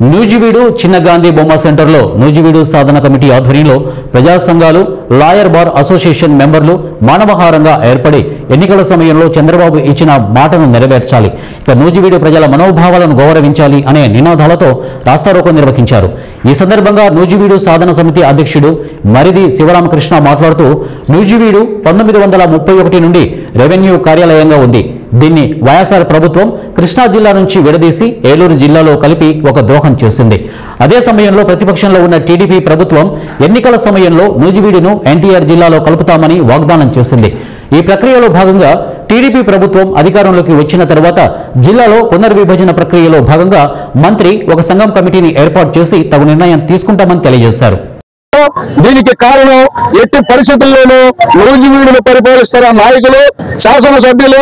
నూజివీడు చిన్న గాంధీ బొమ్మ సెంటర్లో నూజివీడు సాధన కమిటీ ఆధ్వర్యంలో ప్రజా సంఘాలు, లాయర్ బార్ అసోసియేషన్ మెంబర్లు మానవహారంగా ఏర్పడి ఎన్నికల సమయంలో చంద్రబాబు ఇచ్చిన మాటను నెరవేర్చాలి, ఇక నూజివీడు ప్రజల మనోభావాలను గౌరవించాలి అనే నినాదాలతో రాస్తారోకో నిర్వహించారు. ఈ సందర్భంగా నూజివీడు సాధన సమితి అధ్యక్షుడు మరిది శివరామకృష్ణ మాట్లాడుతూ, నూజివీడు 1931 నుండి రెవెన్యూ కార్యాలయంగా ఉంది. దీన్ని వైఎస్ఆర్ ప్రభుత్వం కృష్ణా జిల్లా నుంచి విడదీసి ఏలూరు జిల్లాలో కలిపి ఒక ద్రోహం చేసింది. అదే సమయంలో ప్రతిపక్షంలో ఉన్న టీడీపీ ప్రభుత్వం ఎన్నికల సమయంలో నూజివీడును ఎన్టీఆర్ జిల్లాలో కలుపుతామని వాగ్దానం చేసింది. ఈ ప్రక్రియలో భాగంగా టీడీపీ ప్రభుత్వం అధికారంలోకి వచ్చిన తర్వాత జిల్లాలో పునర్విభజన ప్రక్రియలో భాగంగా మంత్రి ఒక సంఘం కమిటీని ఏర్పాటు చేసి తగు నిర్ణయం తీసుకుంటామని తెలియజేశారు. దీనికి కారణం ఎట్టి పరిస్థితుల్లోనూ నూజివీడును పరిపాలిస్తున్న నాయకులు, శాసనసభ్యులు,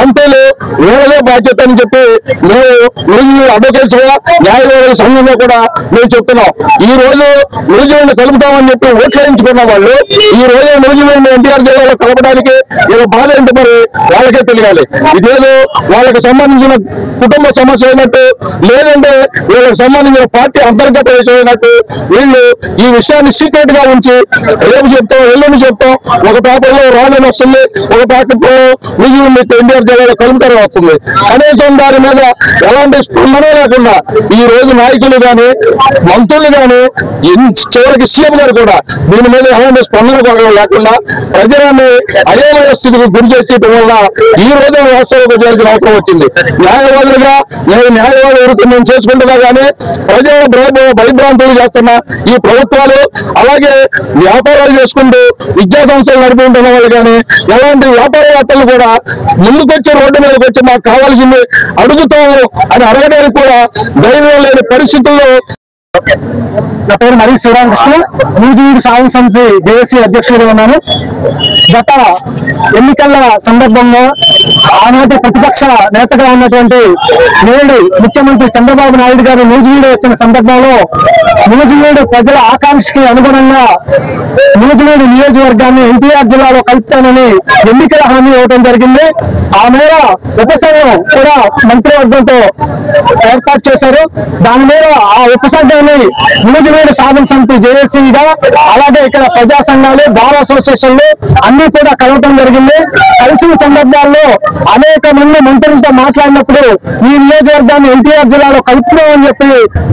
ఎంపీలు వీళ్ళదే బాధ్యత అని చెప్పి మేము నూజివీడు అడ్వకేట్స్ గా న్యాయవాదుల సంఘంలో కూడా మేము చెప్తున్నాం. ఈ రోజు నూజివీడును కలుపుతామని చెప్పి ఓట్లేయించుకున్న వాళ్ళు ఈ రోజు నూజివీడును ఎన్టీఆర్ జిల్లాలో కలపడానికి వీళ్ళ బాధ ఏంటి మరి వాళ్ళకే తెలియాలి. ఇదేదో వాళ్ళకి సంబంధించిన కుటుంబ సమస్య అయినట్టు, లేదంటే వీళ్ళకి సంబంధించిన పార్టీ అంతర్గత విషయం అయినట్టు వీళ్ళు ఈ విషయాన్ని సీక్రెట్ గా ఉంచి రేపు చెప్తాం, ఎల్లుండి చెప్తాం, ఒక పేపర్లో రాలని వస్తుంది, ఒక పేపర్లో నూజివీడు ఎన్టీఆర్ జిల్లాలో కలుపుతారని వస్తుంది. కనీసం దాని మీద ఎలాంటి స్పందన లేకుండా ఈ రోజు నాయకులు కానీ, మంత్రులు కానీ, చివరికి సీఎం గారు కూడా దీని మీద ఎలాంటి స్పందన లేకుండా ప్రజలని అయోమయ స్థితికి గురి చేసేయడం వల్ల ఈ రోజు వాస్తవంగా చేయాల్సిన అవసరం వచ్చింది. న్యాయవాదులుగా నేను న్యాయవాద వృత్తి నేను చేసుకుంటున్నా కానీ ప్రజల భయభ్రాంతులు చేస్తున్న ఈ ప్రభుత్వాలు, అలాగే వ్యాపారాలు చేసుకుంటూ విద్యా సంస్థలు నడుపుకుంటున్న వాళ్ళు కానీ ఎలాంటి వ్యాపారవేత్తలు కూడా ముందుకొచ్చి రోడ్డు మీదకి వచ్చి మాకు కావాల్సింది అడుగుతాము అని అడగడానికి కూడా ధైర్యం లేని పరిస్థితుల్లో. నా పేరు మరిది శివరామకృష్ణ, నూజివీడు సాధన సమితి జేఏసీ అధ్యక్షుడిగా ఉన్నాను. గత ఎన్నికల సందర్భంగా ఆనాటి ప్రతిపక్ష నేతగా ఉన్నటువంటి నేడు ముఖ్యమంత్రి చంద్రబాబు నాయుడు గారు నూజివీడు వచ్చిన సందర్భంలో నూజివీడు ప్రజల ఆకాంక్షకి అనుగుణంగా నూజివీడు నియోజకవర్గాన్ని ఎన్టీఆర్ జిల్లాలో కలుపుతానని ఎన్నికల హామీ ఇవ్వడం జరిగింది. ఆ మేర ఉపసంఘం కూడా మంత్రివర్గంతో ఏర్పాటు చేశారు. దాని మీద ఆ ఉపసంఘాన్ని నూజివీడు సాధన సమితి జేఏసీగా, అలాగే ఇక్కడ ప్రజా సంఘాలు, బార్ అసోసియేషన్లు అన్ని కూడా కలవటం జరిగింది. కలిసిన సందర్భాల్లో అనేక మంది మంత్రులతో మాట్లాడినప్పుడు ఈ నియోజకవర్గాన్ని ఎన్టీఆర్ జిల్లాలో కలుపుతున్నామని చెప్పి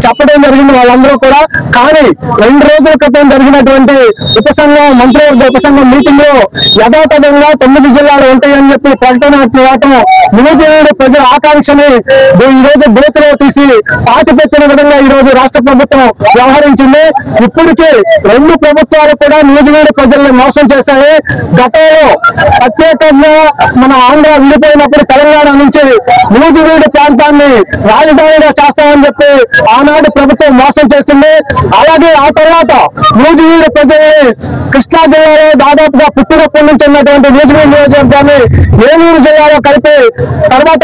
చెప్పడం జరిగింది వాళ్ళందరూ కూడా. కానీ 2 రోజుల క్రితం జరిగినటువంటి ఉపసంఘం, మంత్రివర్గ ఉపసంఘం మీటింగ్ లో యథాతథంగా 9 జిల్లాలు ఉంటాయని చెప్పి ప్రకటన రావటం నూజివీడు ప్రజల ఆకాంక్షని ఈ రోజు బూతులో తీసి పాతి పెట్టిన విధంగా ఈ రోజు రాష్ట్ర ప్రభుత్వం వ్యవహరించింది. ఇప్పటికీ 2 ప్రభుత్వాలు కూడా నూజివీడు ప్రజల్ని మోసం చేశాయి. గతంలో ప్రత్యేకంగా మన ఆంధ్ర విడిపోయినప్పుడు తెలంగాణ నుంచి నూజివీడు ప్రాంతాన్ని రాజధానిగా చేస్తామని చెప్పి ఆనాడు ప్రభుత్వం మోసం చేసింది. అలాగే ఆ తర్వాత నూజివీడు ప్రజల్ని కృష్ణా జిల్లాలో దాదాపుగా పుట్టినప్పటి నుంచి ఉన్నటువంటి నూజివీడు నియోజకవర్గాన్ని ఏలూరు జిల్లాలో కలిపి తర్వాత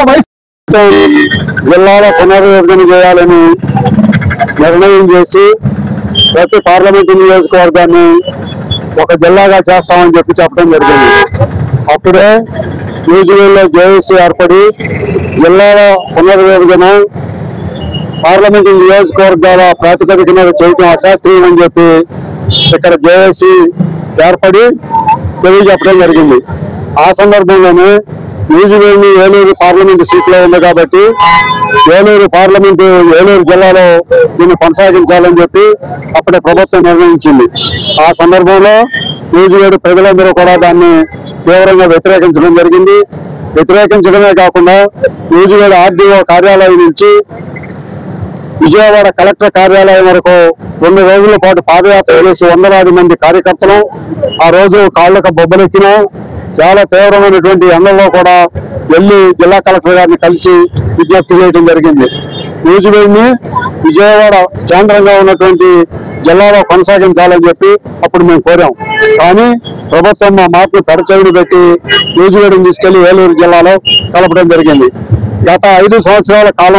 జిల్లాలో పునర్విభజన చేయాలని నిర్ణయం చేసి ప్రతి పార్లమెంటు నియోజకవర్గాన్ని ఒక జిల్లాగా చేస్తామని చెప్పడం జరిగింది. అప్పుడే నూజివీడులో జేఏసీ ఏర్పడి జిల్లాల పునర్విభజన పార్లమెంటు నియోజకవర్గాల ప్రాతిపదిక మీద చేయడం అశాస్త్రీయం అని చెప్పి ఇక్కడ జేఏసీ ఏర్పడి తెలియజెప్పడం జరిగింది. ఆ సందర్భంలోనే నూజివీడు ఏలూరు పార్లమెంటు సీట్లో ఉంది కాబట్టి ఏలూరు జిల్లాలో దీన్ని కొనసాగించాలని చెప్పి అప్పుడే ప్రభుత్వం నిర్ణయించింది. ఆ సందర్భంలో నూజివీడు ప్రజలందరూ కూడా దాన్ని తీవ్రంగా వ్యతిరేకించడం జరిగింది. వ్యతిరేకించడమే కాకుండా నూజివీడు ఆర్డీఓ కార్యాలయం నుంచి విజయవాడ కలెక్టర్ కార్యాలయం వరకు 2 రోజుల పాటు పాదయాత్ర చేసి వందలాది మంది కార్యకర్తలు ఆ రోజు కాళ్ళకు బొబ్బలెక్కిన చాలా తీవ్రమైనటువంటి ఎండల్లో కూడా వెళ్లి జిల్లా కలెక్టర్ గారిని కలిసి విజ్ఞప్తి చేయడం జరిగింది. నూజివీడుని విజయవాడ కేంద్రంగా ఉన్నటువంటి జిల్లాలో కొనసాగించాలని చెప్పి అప్పుడు మేము కోరాం. కానీ ప్రభుత్వం మా మాటను పెడచెవిని పెట్టి నూజివీడుని తీసుకెళ్లి ఏలూరు జిల్లాలో కలపడం జరిగింది. గత 5 సంవత్సరాల కాలంలో